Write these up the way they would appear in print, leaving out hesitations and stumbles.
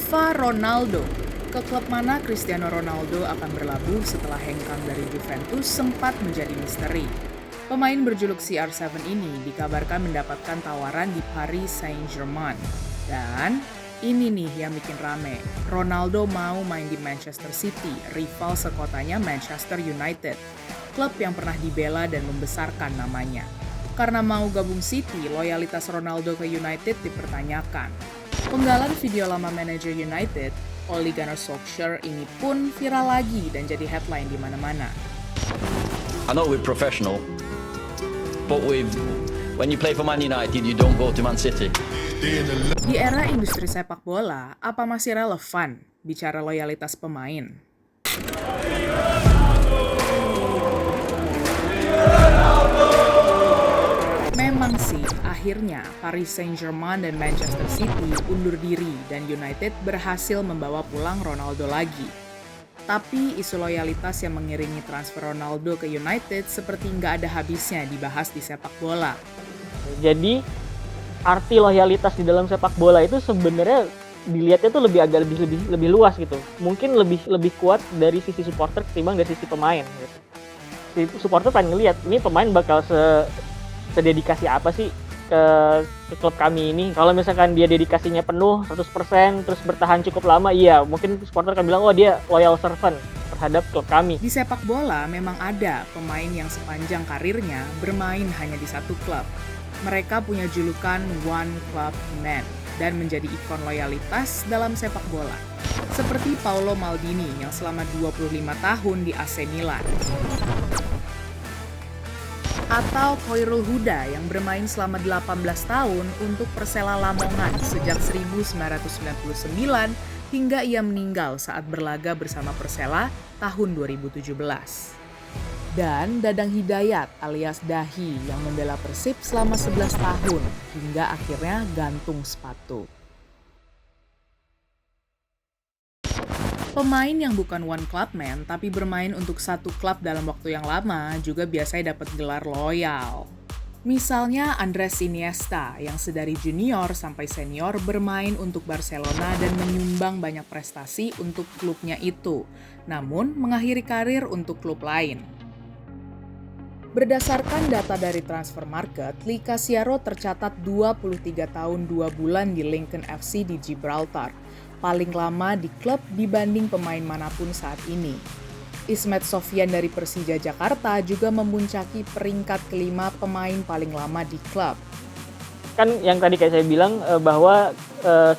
Viva Ronaldo. Ke klub mana Cristiano Ronaldo akan berlabuh setelah hengkang dari Juventus sempat menjadi misteri. Pemain berjuluk CR7 ini dikabarkan mendapatkan tawaran di Paris Saint-Germain. Dan ini nih yang bikin rame. Ronaldo mau main di Manchester City, rival sekotanya Manchester United. Klub yang pernah dibela dan membesarkan namanya. Karena mau gabung City, loyalitas Ronaldo ke United dipertanyakan. Penggalan video lama manajer United, Ole Gunnar Solskjaer ini pun viral lagi dan jadi headline di mana-mana. I know we're professional, but when you play for Man United, you don't go to Man City. Di era industri sepak bola, apa masih relevan bicara loyalitas pemain? Memang sih, akhirnya Paris Saint-Germain dan Manchester City undur diri dan United berhasil membawa pulang Ronaldo lagi. Tapi isu loyalitas yang mengiringi transfer Ronaldo ke United seperti nggak ada habisnya dibahas di sepak bola. Jadi arti loyalitas di dalam sepak bola itu sebenarnya dilihatnya tuh lebih luas gitu. Mungkin lebih kuat dari sisi supporter ketimbang dari sisi pemain gitu. Si supporter pengen ngelihat ini pemain bakal sededikasi apa sih ke klub kami ini. Kalau misalkan dia dedikasinya penuh 100% terus bertahan cukup lama, iya mungkin supporter akan bilang oh dia loyal servant terhadap klub kami. Di sepak bola memang ada pemain yang sepanjang karirnya bermain hanya di satu klub. Mereka punya julukan One Club Man dan menjadi ikon loyalitas dalam sepak bola. Seperti Paolo Maldini yang selama 25 tahun di AC Milan. Atau Khairul Huda yang bermain selama 18 tahun untuk Persela Lamongan sejak 1999 hingga ia meninggal saat berlaga bersama Persela tahun 2017. Dan Dadang Hidayat alias Dahi yang membela Persib selama 11 tahun hingga akhirnya gantung sepatu. Pemain yang bukan one club man tapi bermain untuk satu klub dalam waktu yang lama juga biasanya dapat gelar loyal. Misalnya Andres Iniesta yang sedari junior sampai senior bermain untuk Barcelona dan menyumbang banyak prestasi untuk klubnya itu, namun mengakhiri karir untuk klub lain. Berdasarkan data dari Transfer Market, Lee Cassiaro tercatat 23 tahun 2 bulan di Lincoln FC di Gibraltar, paling lama di klub dibanding pemain manapun saat ini. Ismet Sofyan dari Persija Jakarta juga memuncaki peringkat kelima pemain paling lama di klub. Kan yang tadi kayak saya bilang bahwa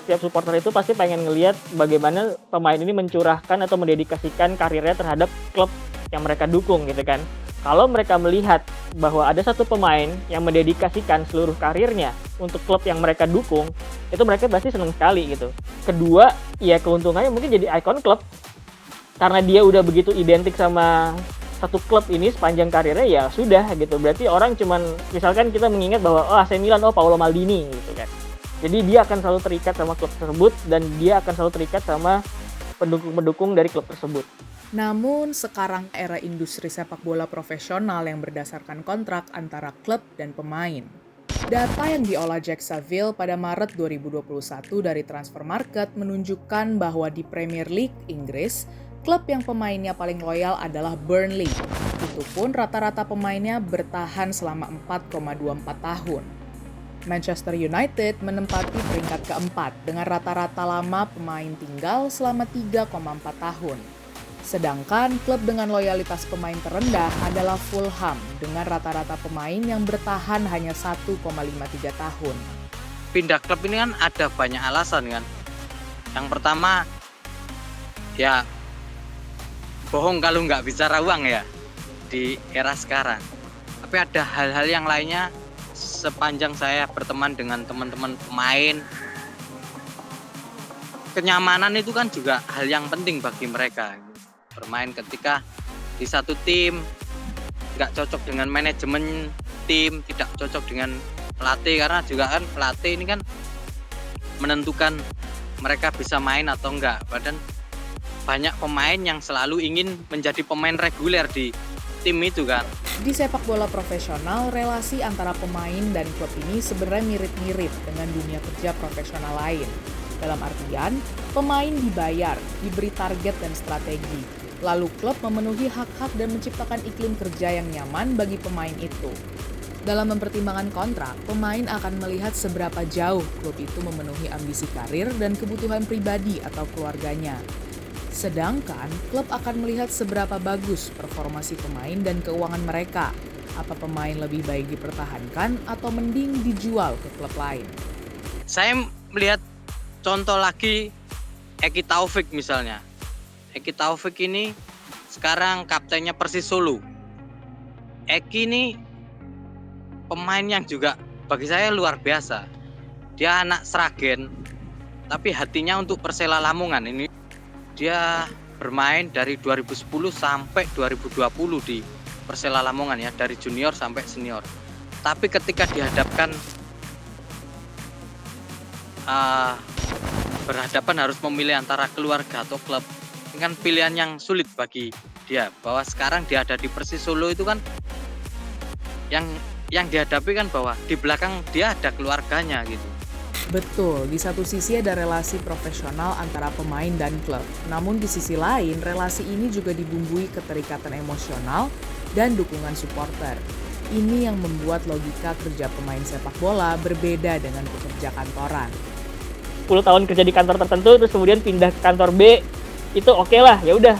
setiap supporter itu pasti pengen ngelihat bagaimana pemain ini mencurahkan atau mendedikasikan karirnya terhadap klub yang mereka dukung gitu kan. Kalau mereka melihat bahwa ada satu pemain yang mendedikasikan seluruh karirnya untuk klub yang mereka dukung, itu mereka pasti senang sekali gitu. Kedua, ya keuntungannya mungkin jadi ikon klub. Karena dia udah begitu identik sama satu klub ini sepanjang karirnya, ya sudah gitu. Berarti orang cuman, misalkan kita mengingat bahwa AC Milan, Paolo Maldini gitu kan. Jadi dia akan selalu terikat sama klub tersebut dan dia akan selalu terikat sama pendukung-pendukung dari klub tersebut. Namun sekarang era industri sepak bola profesional yang berdasarkan kontrak antara klub dan pemain. Data yang diolah Jack Saville pada Maret 2021 dari Transfer Market menunjukkan bahwa di Premier League Inggris, klub yang pemainnya paling loyal adalah Burnley. Itu pun rata-rata pemainnya bertahan selama 4,24 tahun. Manchester United menempati peringkat keempat dengan rata-rata lama pemain tinggal selama 3,4 tahun. Sedangkan klub dengan loyalitas pemain terendah adalah Fulham dengan rata-rata pemain yang bertahan hanya 1,53 tahun. Pindah klub ini kan ada banyak alasan kan. Yang pertama, ya bohong kalau nggak bicara uang ya di era sekarang. Tapi ada hal-hal yang lainnya sepanjang saya berteman dengan teman-teman pemain. Kenyamanan itu kan juga hal yang penting bagi mereka. Bermain ketika di satu tim nggak cocok dengan manajemen tim, tidak cocok dengan pelatih, karena juga kan pelatih ini kan menentukan mereka bisa main atau enggak. Padahal banyak pemain yang selalu ingin menjadi pemain reguler di tim itu kan. Di sepak bola profesional, relasi antara pemain dan klub ini sebenarnya mirip-mirip dengan dunia kerja profesional lain. Dalam artian, pemain dibayar, diberi target dan strategi. Lalu klub memenuhi hak-hak dan menciptakan iklim kerja yang nyaman bagi pemain itu. Dalam mempertimbangkan kontrak, pemain akan melihat seberapa jauh klub itu memenuhi ambisi karir dan kebutuhan pribadi atau keluarganya. Sedangkan, klub akan melihat seberapa bagus performasi pemain dan keuangan mereka. Apa pemain lebih baik dipertahankan atau mending dijual ke klub lain? Saya melihat contoh lagi Eki Taufik misalnya. Eki Taufik ini sekarang kaptennya Persis Solo. Eki ini pemain yang juga bagi saya luar biasa. Dia anak Sragen, tapi hatinya untuk Persela Lamongan. Ini dia bermain dari 2010 sampai 2020 di Persela Lamongan ya, dari junior sampai senior. Tapi ketika dihadapkan berhadapan harus memilih antara keluarga atau klub, ini kan pilihan yang sulit bagi dia. Bahwa sekarang dia ada di Persis Solo itu kan yang dihadapi kan bahwa di belakang dia ada keluarganya gitu. Betul, di satu sisi ada relasi profesional antara pemain dan klub. Namun di sisi lain, relasi ini juga dibumbui keterikatan emosional dan dukungan supporter. Ini yang membuat logika kerja pemain sepak bola berbeda dengan pekerja kantoran. 10 tahun kerja di kantor tertentu terus kemudian pindah ke kantor B, itu oke lah, ya udah.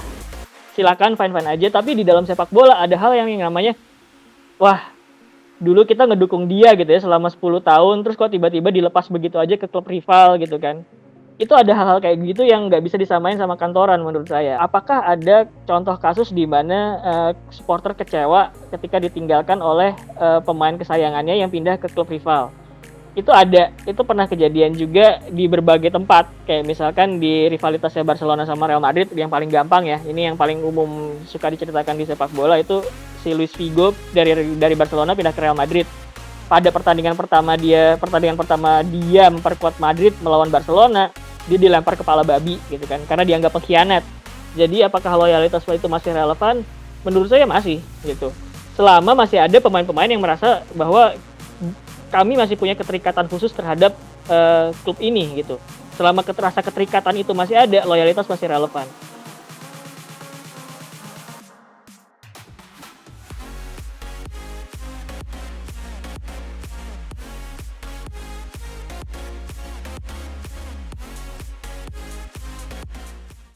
Silakan fine-fine aja, tapi di dalam sepak bola ada hal yang namanya wah, dulu kita ngedukung dia gitu ya selama 10 tahun, terus kok tiba-tiba dilepas begitu aja ke klub rival gitu kan. Itu ada hal-hal kayak gitu yang nggak bisa disamain sama kantoran menurut saya. Apakah ada contoh kasus di mana supporter kecewa ketika ditinggalkan oleh pemain kesayangannya yang pindah ke klub rival? Itu ada, itu pernah kejadian juga di berbagai tempat. Kayak misalkan di rivalitasnya Barcelona sama Real Madrid yang paling gampang ya. Ini yang paling umum suka diceritakan di sepak bola itu si Luis Figo dari Barcelona pindah ke Real Madrid. Pada pertandingan pertama dia memperkuat Madrid melawan Barcelona, dia dilempar kepala babi gitu kan, karena dianggap pengkhianat. Jadi apakah loyalitas itu masih relevan? Menurut saya masih gitu. Selama masih ada pemain-pemain yang merasa bahwa kami masih punya keterikatan khusus terhadap klub ini gitu. Selama rasa keterikatan itu masih ada, loyalitas masih relevan.